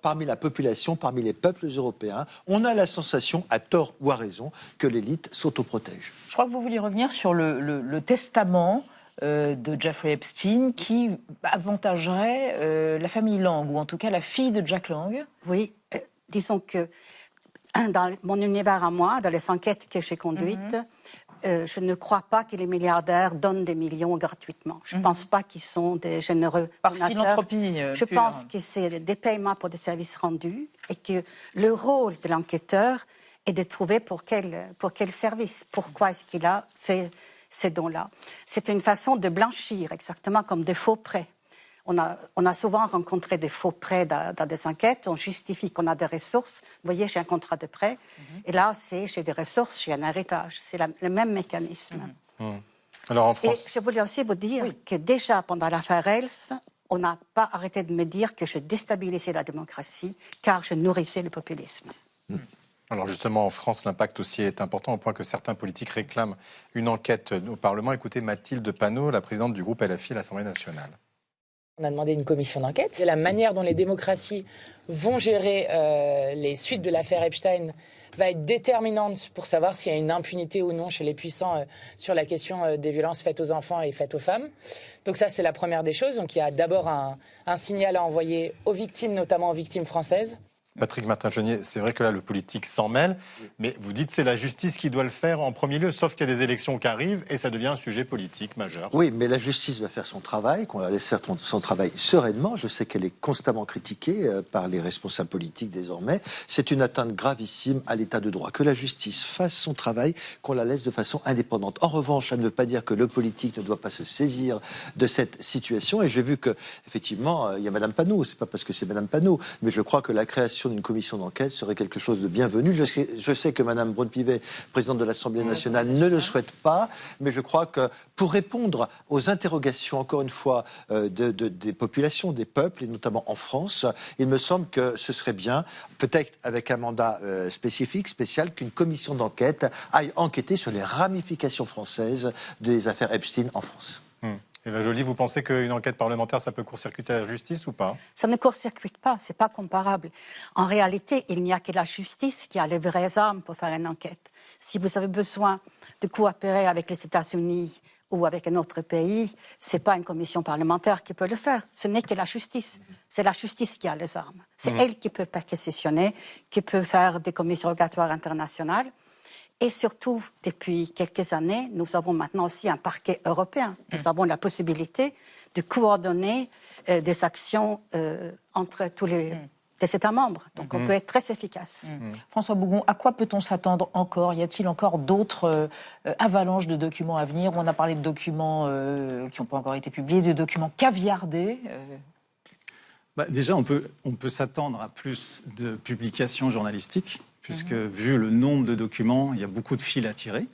P: parmi la population, parmi les peuples européens, on a la sensation, à tort ou à raison, que l'élite s'autoprotège.
A: Je crois que vous vouliez revenir sur le testament de Jeffrey Epstein qui avantagerait la famille Lang, ou en tout cas la fille de Jack Lang.
O: Oui, disons que dans mon univers à moi, dans les enquêtes que j'ai conduites, je ne crois pas que les milliardaires donnent des millions gratuitement. Je ne pense pas qu'ils sont des généreux
A: par
O: donateurs.
A: philanthropie
O: Je pense que c'est des paiements pour des services rendus et que le rôle de l'enquêteur est de trouver pour quel service, pourquoi est-ce qu'il a fait ces dons-là. C'est une façon de blanchir, exactement comme des faux prêts. On a souvent rencontré des faux prêts dans des enquêtes, on justifie qu'on a des ressources. Vous voyez, j'ai un contrat de prêt, et là, j'ai des ressources, j'ai un héritage. C'est le même mécanisme.
H: Alors en France...
O: Et je voulais aussi vous dire que déjà, pendant l'affaire Elf, on n'a pas arrêté de me dire que je déstabilisais la démocratie, car je nourrissais le populisme.
H: Alors justement, en France, l'impact aussi est important au point que certains politiques réclament une enquête au Parlement. Écoutez Mathilde Panot, la présidente du groupe LFI à l'Assemblée nationale.
R: On a demandé une commission d'enquête. C'est la manière dont les démocraties vont gérer les suites de l'affaire Epstein va être déterminante pour savoir s'il y a une impunité ou non chez les puissants sur la question des violences faites aux enfants et faites aux femmes. Donc ça, c'est la première des choses. Donc il y a d'abord un signal à envoyer aux victimes, notamment aux victimes françaises.
H: Patrick Martin-Jeunier, c'est vrai que là, le politique s'en mêle, mais vous dites que c'est la justice qui doit le faire en premier lieu, sauf qu'il y a des élections qui arrivent et ça devient un sujet politique majeur.
P: Oui, mais la justice va faire son travail, qu'on la laisse faire son travail sereinement. Je sais qu'elle est constamment critiquée par les responsables politiques désormais. C'est une atteinte gravissime à l'état de droit. Que la justice fasse son travail, qu'on la laisse de façon indépendante. En revanche, ça ne veut pas dire que le politique ne doit pas se saisir de cette situation. Et j'ai vu que, effectivement, il y a Madame Panot. C'est pas parce que c'est Madame Panot, mais je crois que la création d'une commission d'enquête serait quelque chose de bienvenu. Je sais que Mme Braun-Pivet, présidente de l'Assemblée nationale, ne le souhaite pas, mais je crois que pour répondre aux interrogations, encore une fois, des populations, des peuples, et notamment en France, il me semble que ce serait bien, peut-être avec un mandat spécial, qu'une commission d'enquête aille enquêter sur les ramifications françaises des affaires Epstein en France.
H: Eva Joly, vous pensez qu'une enquête parlementaire, ça peut court-circuiter la justice ou pas ?
O: Ça ne court-circuite pas, c'est pas comparable. En réalité, il n'y a que la justice qui a les vraies armes pour faire une enquête. Si vous avez besoin de coopérer avec les États-Unis ou avec un autre pays, c'est pas une commission parlementaire qui peut le faire. Ce n'est que la justice. C'est la justice qui a les armes. C'est elle qui peut perquisitionner, qui peut faire des commissions rogatoires internationales. Et surtout, depuis quelques années, nous avons maintenant aussi un parquet européen. Nous avons la possibilité de coordonner des actions entre tous les États membres. Donc on peut être très efficace.
A: François Bougon, à quoi peut-on s'attendre encore ? Y a-t-il encore d'autres avalanches de documents à venir ? On a parlé de documents qui n'ont pas encore été publiés, de documents caviardés.
N: Déjà, on peut s'attendre à plus de publications journalistiques. puisque vu le nombre de documents, il y a beaucoup de fils à tirer.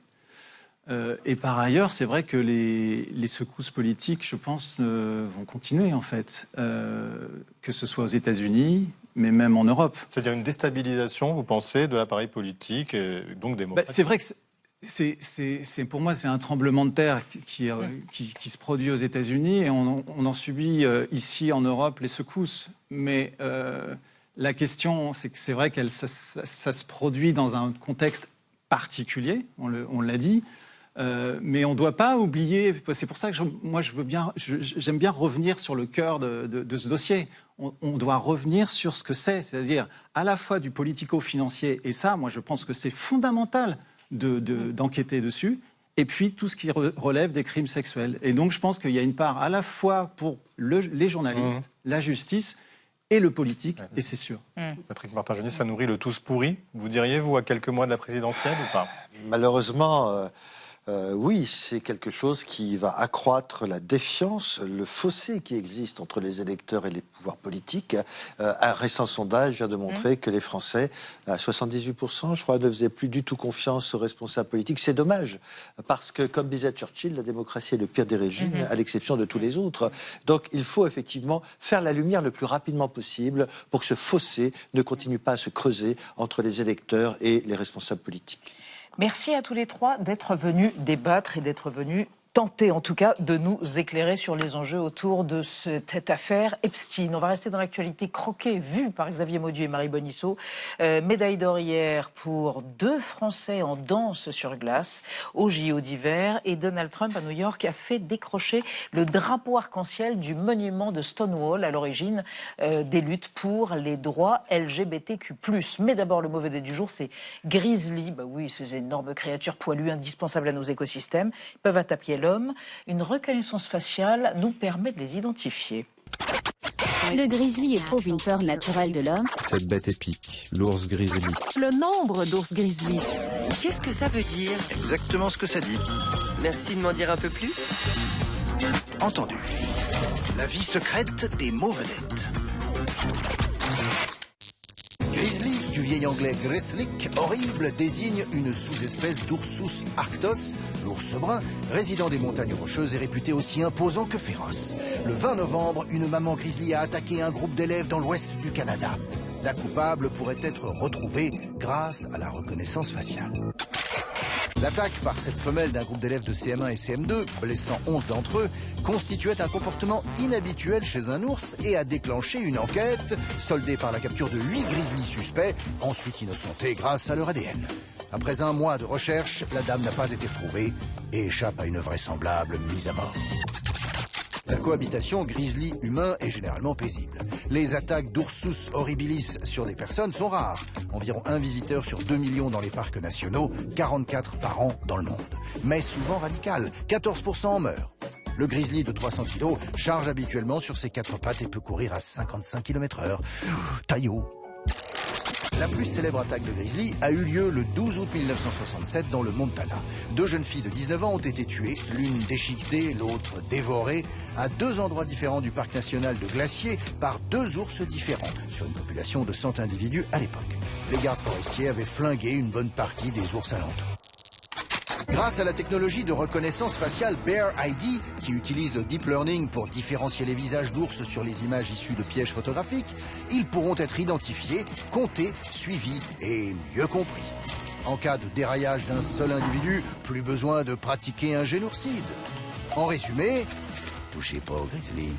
N: Et par ailleurs, c'est vrai que les secousses politiques, je pense, vont continuer, en fait, que ce soit aux États-Unis, mais même en Europe.
H: C'est-à-dire une déstabilisation, vous pensez, de l'appareil politique et donc démocratique.
N: C'est vrai que pour moi, c'est un tremblement de terre qui se produit aux États-Unis et on en subit ici en Europe les secousses. Mais la question, c'est que c'est vrai que ça se produit dans un contexte particulier, on l'a dit. Mais on ne doit pas oublier, c'est pour ça que j'aime bien revenir sur le cœur de ce dossier. On doit revenir sur ce que c'est-à-dire à la fois du politico-financier, et ça, moi je pense que c'est fondamental d'enquêter dessus, et puis tout ce qui relève des crimes sexuels. Et donc je pense qu'il y a une part à la fois pour les journalistes, la justice, et le politique, et c'est sûr.
H: Patrick Martin-Geniez, ça nourrit le tous pourri, vous diriez, vous, à quelques mois de la présidentielle ou pas?
P: Malheureusement, oui, c'est quelque chose qui va accroître la défiance, le fossé qui existe entre les électeurs et les pouvoirs politiques. Un récent sondage vient de montrer que les Français, à 78%, je crois, ne faisaient plus du tout confiance aux responsables politiques. C'est dommage, parce que, comme disait Churchill, la démocratie est le pire des régimes, à l'exception de tous les autres. Donc, il faut effectivement faire la lumière le plus rapidement possible pour que ce fossé ne continue pas à se creuser entre les électeurs et les responsables politiques.
A: Merci à tous les trois d'être venus débattre et d'être venus tenter en tout cas de nous éclairer sur les enjeux autour de cette affaire Epstein. On va rester dans l'actualité croquée vue par Xavier Mauduit et Marie Bonisseau. Médaille d'or hier pour 2 Français en danse sur glace au JO d'hiver, et Donald Trump à New York a fait décrocher le drapeau arc-en-ciel du monument de Stonewall, à l'origine des luttes pour les droits LGBTQ+. Mais d'abord, le mauvais dé du jour, c'est Grizzly. Bah oui, ces énormes créatures poilues indispensables à nos écosystèmes. Ils peuvent attaquer l'homme. Une reconnaissance faciale nous permet de les identifier.
S: Le grizzly éprouve une peur naturelle de l'homme.
T: Cette bête épique, l'ours grizzly.
S: Le nombre d'ours grizzly.
U: Qu'est-ce que ça veut dire?
V: Exactement ce que ça dit.
U: Merci de m'en dire un peu plus.
V: Entendu. La vie secrète des mots-vedettes. Grizzly, du vieil anglais grislick, horrible, désigne une sous-espèce d'Ursus arctos, l'ours brun, résident des montagnes rocheuses et réputé aussi imposant que féroce. Le 20 novembre, une maman grizzly a attaqué un groupe d'élèves dans l'ouest du Canada. La coupable pourrait être retrouvée grâce à la reconnaissance faciale. L'attaque par cette femelle d'un groupe d'élèves de CM1 et CM2, blessant 11 d'entre eux, constituait un comportement inhabituel chez un ours et a déclenché une enquête, soldée par la capture de 8 grizzlies suspects, ensuite innocentés grâce à leur ADN. Après un mois de recherche, la dame n'a pas été retrouvée et échappe à une vraisemblable mise à mort. La cohabitation grizzly-humain est généralement paisible. Les attaques d'Ursus horribilis sur des personnes sont rares. Environ 1 visiteur sur 2 millions dans les parcs nationaux, 44 par an dans le monde. Mais souvent radical, 14% en meurent. Le grizzly de 300 kg charge habituellement sur ses 4 pattes et peut courir à 55 km/h. Taillot. La plus célèbre attaque de grizzly a eu lieu le 12 août 1967 dans le Montana. 2 jeunes filles de 19 ans ont été tuées, l'une déchiquetée, l'autre dévorée, à 2 endroits différents du parc national de Glacier par 2 ours différents, sur une population de 100 individus à l'époque. Les gardes forestiers avaient flingué une bonne partie des ours alentours. Grâce à la technologie de reconnaissance faciale Bear ID, qui utilise le deep learning pour différencier les visages d'ours sur les images issues de pièges photographiques, ils pourront être identifiés, comptés, suivis et mieux compris. En cas de déraillage d'un seul individu, plus besoin de pratiquer un génocide. En résumé, touchez pas au grizzly.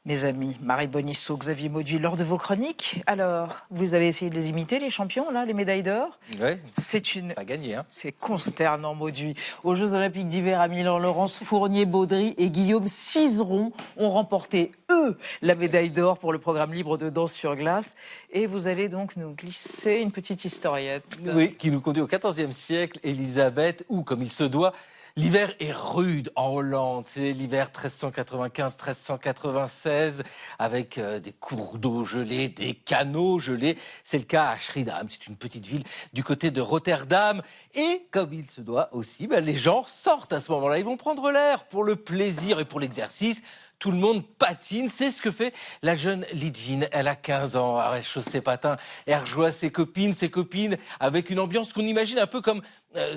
A: Mes amis, Marie Bonisseau, Xavier Mauduit, lors de vos chroniques, alors, vous avez essayé de les imiter, les champions, là, les médailles d'or?
B: Oui,
A: c'est une...
B: pas gagné, hein.
A: C'est consternant, Mauduit. Aux Jeux Olympiques d'hiver à Milan, Laurence Fournier-Baudry et Guillaume Cizeron ont remporté, eux, la médaille d'or pour le programme libre de danse sur glace. Et vous allez donc nous glisser une petite historiette.
B: Oui, qui nous conduit au XIVe siècle, Élisabeth, où, comme il se doit, l'hiver est rude en Hollande. C'est l'hiver 1395-1396, avec des cours d'eau gelés, des canaux gelés. C'est le cas à Schiedam, c'est une petite ville du côté de Rotterdam. Et comme il se doit aussi, les gens sortent à ce moment-là. Ils vont prendre l'air pour le plaisir et pour l'exercice tout le monde patine. C'est ce que fait la jeune Litvine. Elle a 15 ans, elle chausse ses patins, elle rejoint ses copines, avec une ambiance qu'on imagine un peu comme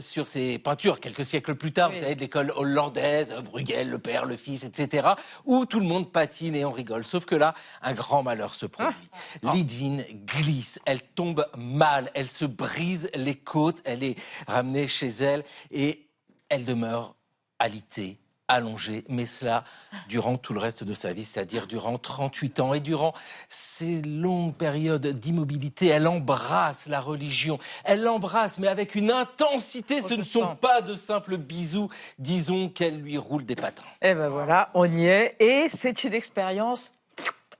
B: sur ses peintures quelques siècles plus tard, vous savez, de l'école hollandaise, Bruegel, le père, le fils, etc., où tout le monde patine et on rigole. Sauf que là, un grand malheur se produit. Litvine glisse, elle tombe mal, elle se brise les côtes, elle est ramenée chez elle et elle demeure alitée, allongée, mais cela durant tout le reste de sa vie, c'est-à-dire durant 38 ans. Et durant ces longues périodes d'immobilité, elle embrasse la religion. Elle l'embrasse, mais avec une intensité. Ce ne sont pas de simples bisous. Disons qu'elle lui roule des patins.
A: Et ben voilà, on y est. Et c'est une expérience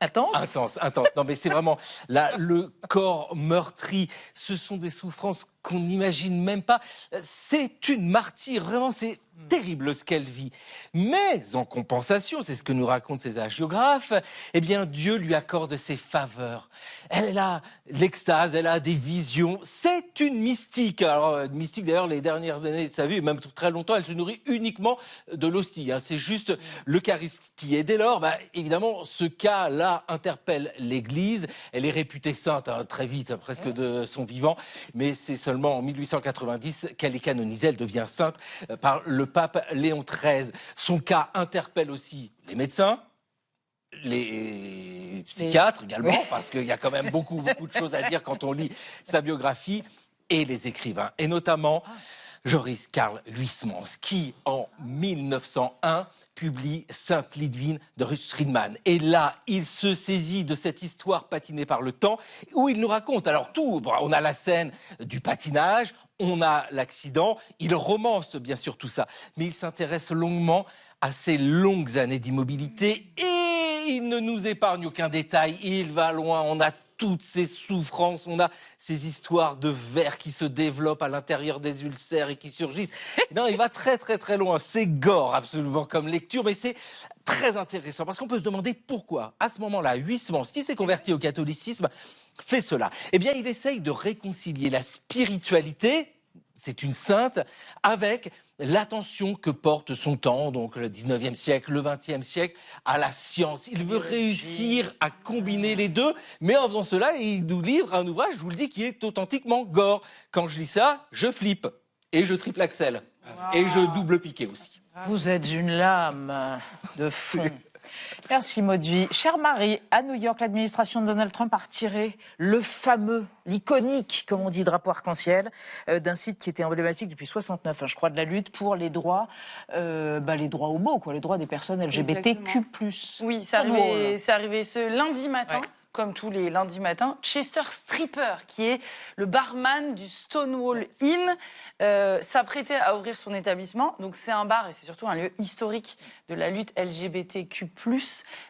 A: intense.
B: Intense. Non, mais c'est vraiment là, le corps meurtri. Ce sont des souffrances qu'on n'imagine même pas. C'est une martyre, vraiment, c'est terrible ce qu'elle vit. Mais en compensation, c'est ce que nous racontent ces hagiographes, eh bien Dieu lui accorde ses faveurs. Elle a l'extase, elle a des visions. C'est une mystique. Alors, une mystique d'ailleurs, les dernières années de sa vie, et même très longtemps, elle se nourrit uniquement de l'hostie. C'est juste l'Eucharistie. Et dès lors, évidemment, ce cas-là interpelle l'Église. Elle est réputée sainte très vite, presque de son vivant. Mais c'est seulement en 1890 qu'elle est canonisée. Elle devient sainte par le pape Léon XIII. Son cas interpelle aussi les médecins, les psychiatres également, parce qu'il y a quand même beaucoup de choses à dire quand on lit sa biographie, et les écrivains, et notamment Joris Karl Huysmans, qui en 1901 publie Sainte Litvine de Rüstrinman. Et là, il se saisit de cette histoire patinée par le temps, où il nous raconte, alors tout, on a la scène du patinage, on a l'accident, il romance bien sûr tout ça, mais il s'intéresse longuement à ces longues années d'immobilité et il ne nous épargne aucun détail, il va loin, on a toutes ces souffrances, on a ces histoires de vers qui se développent à l'intérieur des ulcères et qui surgissent. Non, il va très très très loin, c'est gore absolument comme lecture, mais c'est très intéressant parce qu'on peut se demander pourquoi, à ce moment-là, Huysmans, qui s'est converti au catholicisme, fait cela. Eh bien, il essaye de réconcilier la spiritualité, c'est une sainte, avec l'attention que porte son temps, donc le 19e siècle, le 20e siècle, à la science. Il veut réussir à combiner les deux, mais en faisant cela, il nous livre un ouvrage, je vous le dis, qui est authentiquement gore. Quand je lis ça, je flippe, et je triple axel, et je double piqué aussi.
A: Vous êtes une lame de fond. Merci Maudevie. Chère Marie, à New York, l'administration de Donald Trump a retiré le fameux, l'iconique, comme on dit, drapeau arc-en-ciel d'un site qui était emblématique depuis 69, je crois, de la lutte pour les droits homo, les droits des personnes LGBTQ+.
D: Oui, c'est arrivé ce lundi matin. Ouais. Comme tous les lundis matins, Chester Stripper, qui est le barman du Stonewall Inn, s'apprêtait à ouvrir son établissement. Donc c'est un bar et c'est surtout un lieu historique de la lutte LGBTQ+,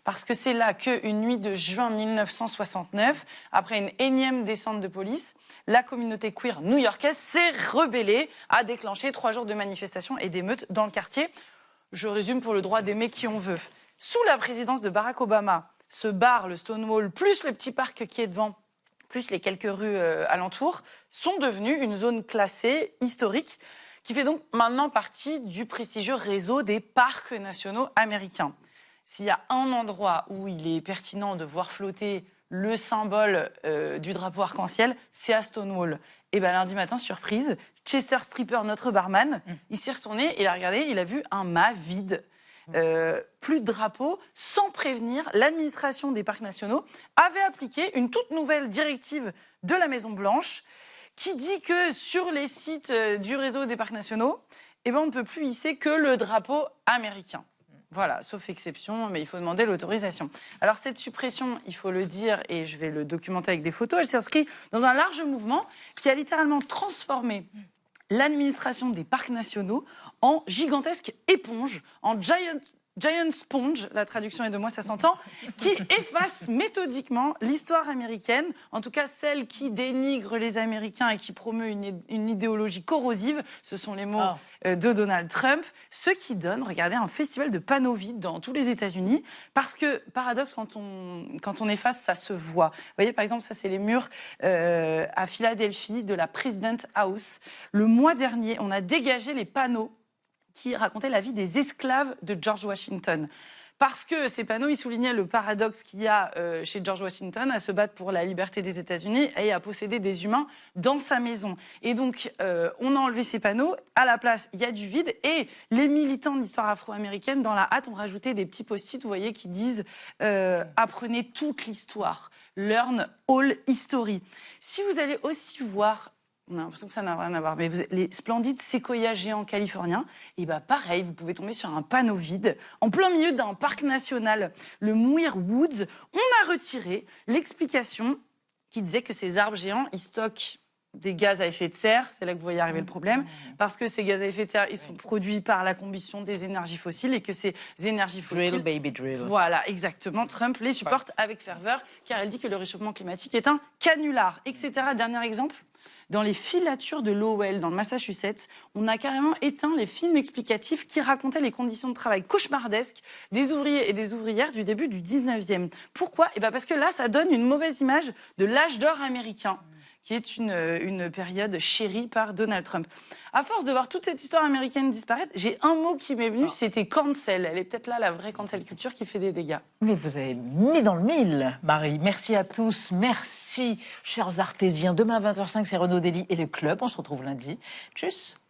D: parce que c'est là qu'une nuit de juin 1969, après une énième descente de police, la communauté queer new-yorkaise s'est rebellée, a déclenché 3 jours de manifestations et d'émeutes dans le quartier. Je résume pour le droit d'aimer qui on veut. Sous la présidence de Barack Obama, ce bar, le Stonewall, plus le petit parc qui est devant, plus les quelques rues alentours, sont devenus une zone classée historique qui fait donc maintenant partie du prestigieux réseau des parcs nationaux américains. S'il y a un endroit où il est pertinent de voir flotter le symbole du drapeau arc-en-ciel, c'est à Stonewall. Et bien lundi matin, surprise, Chester Stripper, notre barman, il s'est retourné, il a regardé, il a vu un mât vide. Plus de drapeaux, sans prévenir, l'administration des parcs nationaux avait appliqué une toute nouvelle directive de la Maison-Blanche qui dit que sur les sites du réseau des parcs nationaux, on ne peut plus hisser que le drapeau américain. Voilà, sauf exception, mais il faut demander l'autorisation. Alors cette suppression, il faut le dire, et je vais le documenter avec des photos, elle s'inscrit dans un large mouvement qui a littéralement transformé l'administration des parcs nationaux en gigantesque éponge, en giant sponge, la traduction est de moi, ça s'entend, qui efface méthodiquement l'histoire américaine, en tout cas celle qui dénigre les Américains et qui promeut une idéologie corrosive, ce sont les mots de Donald Trump, ce qui donne, regardez, un festival de panneaux vides dans tous les États-Unis, parce que, paradoxe, quand on efface, ça se voit. Vous voyez, par exemple, ça c'est les murs à Philadelphie de la President House. Le mois dernier, on a dégagé les panneaux qui racontait la vie des esclaves de George Washington. Parce que ces panneaux, ils soulignaient le paradoxe qu'il y a chez George Washington à se battre pour la liberté des États-Unis et à posséder des humains dans sa maison. Et donc, on a enlevé ces panneaux. À la place, il y a du vide. Et les militants de l'histoire afro-américaine, dans la hâte, ont rajouté des petits post-it, vous voyez, qui disent apprenez toute l'histoire. Learn all history. Si vous allez aussi voir, on a l'impression que ça n'a rien à voir, mais les splendides séquoias géants californiens, et bah pareil, vous pouvez tomber sur un panneau vide en plein milieu d'un parc national, le Muir Woods. On a retiré l'explication qui disait que ces arbres géants, ils stockent des gaz à effet de serre, c'est là que vous voyez arriver le problème, parce que ces gaz à effet de serre, ils sont produits par la combustion des énergies fossiles et que ces énergies fossiles...
A: Drill, baby, drill.
D: Voilà, exactement. Trump les supporte avec ferveur, car elle dit que le réchauffement climatique est un canular, etc. Dernier exemple, dans les filatures de Lowell, dans le Massachusetts, on a carrément éteint les films explicatifs qui racontaient les conditions de travail cauchemardesques des ouvriers et des ouvrières du début du 19e. Pourquoi ? Parce que là, ça donne une mauvaise image de l'âge d'or américain, qui est une période chérie par Donald Trump. À force de voir toute cette histoire américaine disparaître, j'ai un mot qui m'est venu, c'était cancel. Elle est peut-être là, la vraie cancel culture qui fait des dégâts.
A: Mais vous avez mis dans le mille, Marie. Merci à tous. Merci, chers artésiens. Demain à 20h05, c'est Renaud Dely et le club. On se retrouve lundi. Tchuss.